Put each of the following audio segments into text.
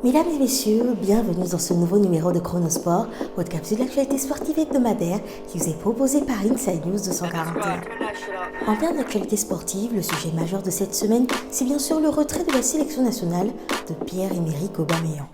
Mesdames et messieurs, bienvenue dans ce nouveau numéro de Chronosport, votre capsule d'actualité sportive hebdomadaire qui vous est proposée par Inside News 241. En termes d'actualité sportive, le sujet majeur de cette semaine, c'est bien sûr le retrait de la sélection nationale de Pierre-Emerick Aubameyang.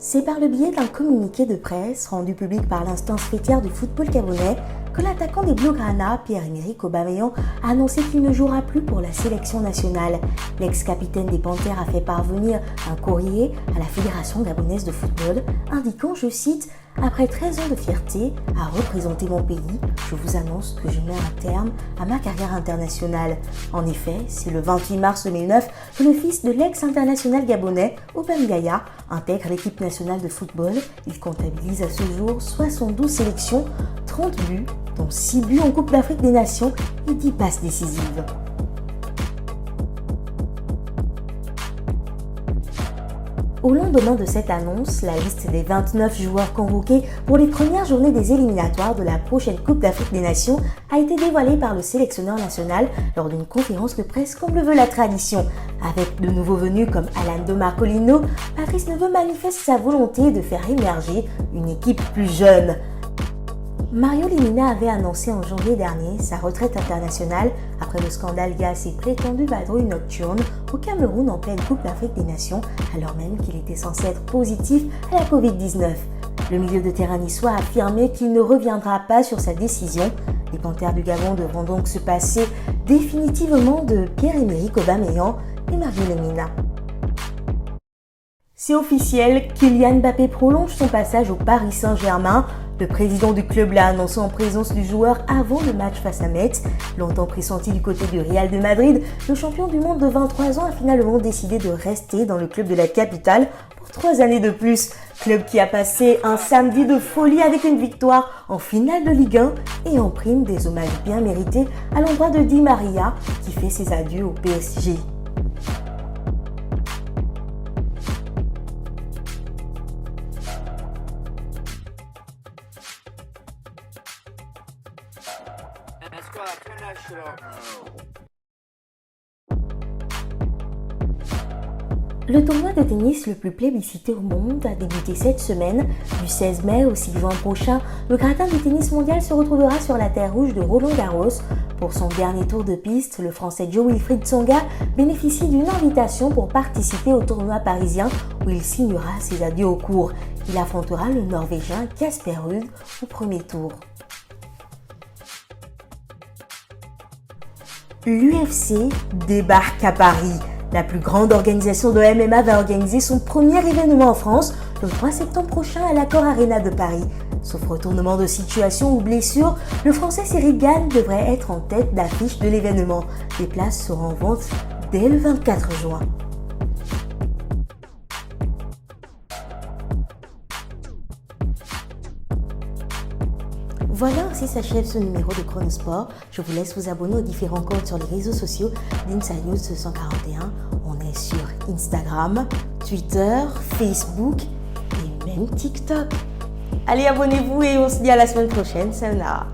C'est par le biais d'un communiqué de presse rendu public par l'instance fêtière du football gabonais que l'attaquant des Blaugrana, Pierre-Emerick Aubameyang, a annoncé qu'il ne jouera plus pour la sélection nationale. L'ex-capitaine des Panthères a fait parvenir un courrier à la Fédération gabonaise de football indiquant, je cite, « Après 13 ans de fierté à représenter mon pays, je vous annonce que je mets un terme à ma carrière internationale. » En effet, c'est le 28 mars 2009 que le fils de l'ex-international gabonais, Aubameyang, intègre l'équipe nationale de football. Il comptabilise à ce jour 72 sélections, 30 buts, dont 6 buts en Coupe d'Afrique des Nations et 10 passes décisives. Au lendemain de cette annonce, la liste des 29 joueurs convoqués pour les premières journées des éliminatoires de la prochaine Coupe d'Afrique des Nations a été dévoilée par le sélectionneur national lors d'une conférence de presse comme le veut la tradition. Avec de nouveaux venus comme Alando Marcolino, Patrice Neveu manifeste sa volonté de faire émerger une équipe plus jeune. Mario Lemina avait annoncé en janvier dernier sa retraite internationale après le scandale lié à ses prétendues vadrouilles nocturnes au Cameroun en pleine Coupe d'Afrique des Nations, alors même qu'il était censé être positif à la Covid-19. Le milieu de terrain niçois a affirmé qu'il ne reviendra pas sur sa décision. Les Panthères du Gabon devront donc se passer définitivement de Pierre-Emerick Aubameyang et Mario Lemina. C'est officiel, Kylian Mbappé prolonge son passage au Paris Saint-Germain. Le président du club l'a annoncé en présence du joueur avant le match face à Metz. Longtemps pressenti du côté du Real de Madrid, le champion du monde de 23 ans a finalement décidé de rester dans le club de la capitale pour 3 années de plus. Club qui a passé un samedi de folie avec une victoire en finale de Ligue 1 et en prime des hommages bien mérités à l'endroit de Di Maria qui fait ses adieux au PSG. Le tournoi de tennis le plus plébiscité au monde a débuté cette semaine. Du 16 mai au 6 juin prochain, le gratin du tennis mondial se retrouvera sur la terre rouge de Roland-Garros. Pour son dernier tour de piste, le Français Jo-Wilfried Tsonga bénéficie d'une invitation pour participer au tournoi parisien où il signera ses adieux au court. Il affrontera le Norvégien Casper Ruud au premier tour. L'UFC débarque à Paris. La plus grande organisation de MMA va organiser son premier événement en France le 3 septembre prochain à l'Accor Arena de Paris. Sauf retournement de situation ou blessure, le Français Cyril Gane devrait être en tête d'affiche de l'événement. Les places seront en vente dès le 24 juin. Voilà, ainsi s'achève ce numéro de Chronosport. Je vous laisse vous abonner aux différents comptes sur les réseaux sociaux d'Inside News 241. On est sur Instagram, Twitter, Facebook et même TikTok. Allez, abonnez-vous et on se dit à la semaine prochaine. Sayonara.